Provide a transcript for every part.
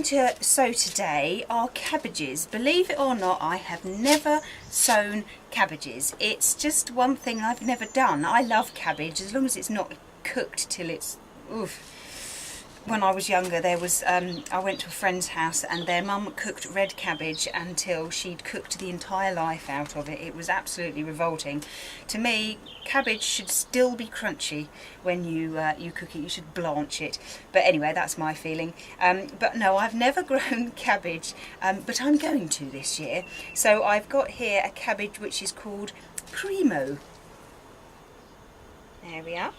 to sow today are cabbages. Believe it or not, I have never sown cabbages. It's just one thing I've never done. I love cabbage as long as it's not cooked till it's oof. When I was younger, there was I went to a friend's house and their mum cooked red cabbage until she'd cooked the entire life out of it. It was absolutely revolting. To me, cabbage should still be crunchy when you cook it. You should blanch it. But anyway, that's my feeling. But no, I've never grown cabbage, but I'm going to this year. So I've got here a cabbage which is called Primo. There we are.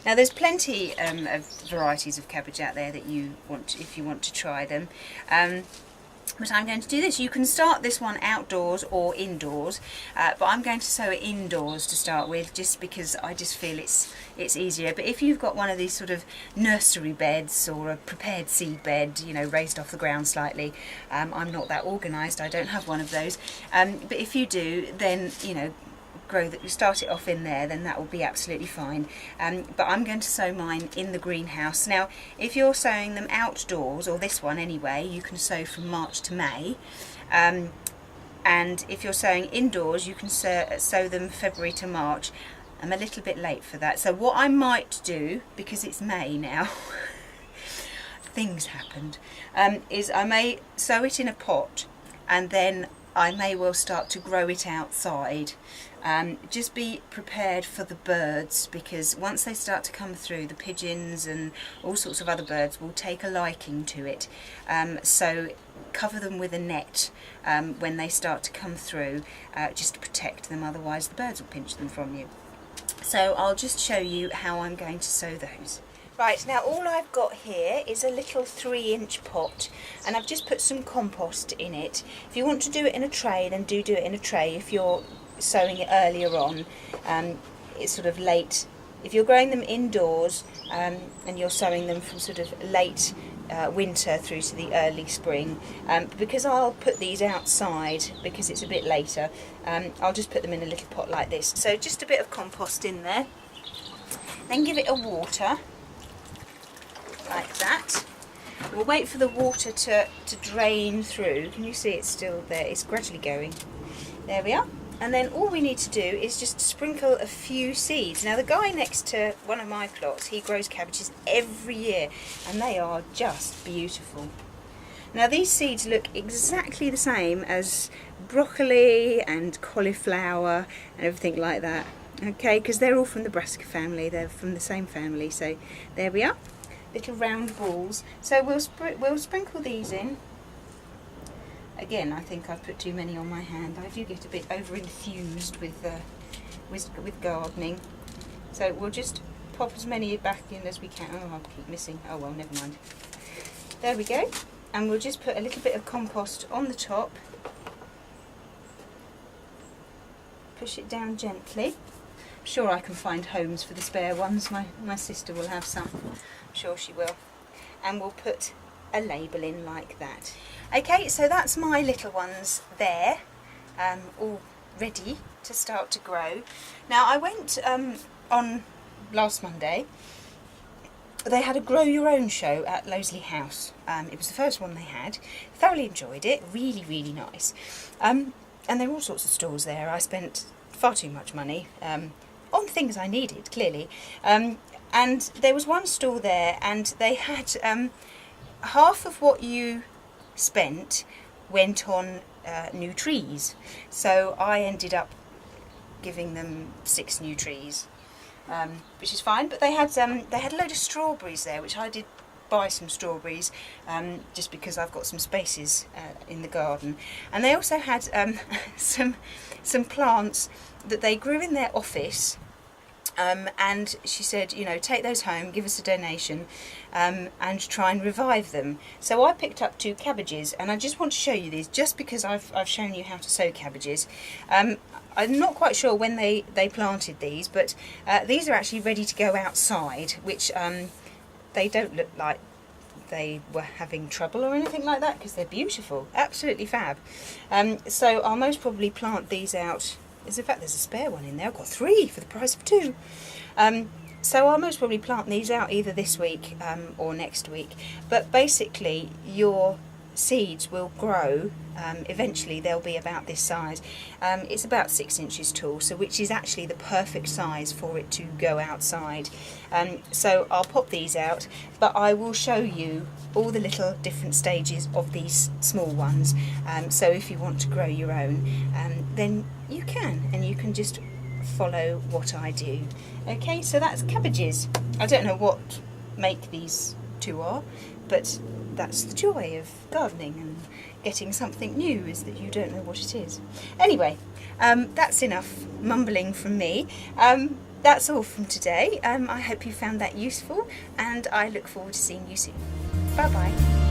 Now there's plenty of varieties of cabbage out there that you want, if you want to try them. But I'm going to do this. You can start this one outdoors or indoors, but I'm going to sow it indoors to start with, just because I just feel it's easier. But if you've got one of these sort of nursery beds or a prepared seed bed, you know, raised off the ground slightly, I'm not that organised. I don't have one of those. But if you do, then you know, start it off in there, then that will be absolutely fine. But I'm going to sow mine in the greenhouse. Now if you're sowing them outdoors, or this one anyway, you can sow from March to May, and if you're sowing indoors you can sow them February to March. I'm a little bit late for that, so what I might do, because it's May now things happened, is I may sow it in a pot and then I may well start to grow it outside. Just be prepared for the birds, because once they start to come through, the pigeons and all sorts of other birds will take a liking to it. So cover them with a net when they start to come through, just to protect them, otherwise the birds will pinch them from you. So I'll just show you how I'm going to sow those. Right, now all I've got here is a little 3-inch pot, and I've just put some compost in it. If you want to do it in a tray, then do it in a tray. If you're sowing it earlier on, it's sort of late. If you're growing them indoors and you're sowing them from sort of late winter through to the early spring, because I'll put these outside because it's a bit later, I'll just put them in a little pot like this. So just a bit of compost in there, then give it a water like that. We'll wait for the water to drain through. Can you see it's still there? It's gradually going. There we are. And then all we need to do is just sprinkle a few seeds. Now the guy next to one of my plots, he grows cabbages every year and they are just beautiful. Now these seeds look exactly the same as broccoli and cauliflower and everything like that. Okay, because they're all from the brassica family, they're from the same family. So there we are, little round balls. So we'll sprinkle these in. Again, I think I've put too many on my hand. I do get a bit over infused with gardening. So we'll just pop as many back in as we can. Oh, I'll keep missing. Oh well, never mind. There we go. And we'll just put a little bit of compost on the top. Push it down gently. I'm sure I can find homes for the spare ones. My sister will have some. I'm sure she will. And we'll put a label in like that. Okay, so that's my little ones there, all ready to start to grow. Now I went on last Monday. They had a grow your own show at Loseley House. It was the first one they had. Thoroughly enjoyed it, really, really nice. And there were all sorts of stalls there. I spent far too much money on things I needed, clearly. And there was one stall there and they had half of what you spent went on new trees, so I ended up giving them 6 new trees, which is fine. But they had a load of strawberries there, which I did buy some strawberries just because I've got some spaces in the garden. And they also had some plants that they grew in their office. And she said, you know, take those home, give us a donation, and try and revive them. So I picked up 2 cabbages, and I just want to show you these, just because I've shown you how to sow cabbages. I'm not quite sure when they planted these, but these are actually ready to go outside, which they don't look like they were having trouble or anything like that, because they're beautiful, absolutely fab. So I'll most probably plant these out. In fact, there's a spare one in there. I've got 3 for the price of 2. So I'll most probably plant these out either this week or next week, but basically your seeds will grow. Eventually they'll be about this size. It's about 6 inches tall, so which is actually the perfect size for it to go outside. So I'll pop these out, but I will show you all the little different stages of these small ones. So if you want to grow your own, then you can, and you can just follow what I do. Okay, so that's cabbages. I don't know what make these two are, but that's the joy of gardening and getting something new, is that you don't know what it is. Anyway, that's enough mumbling from me. That's all from today. I hope you found that useful, and I look forward to seeing you soon. Bye bye.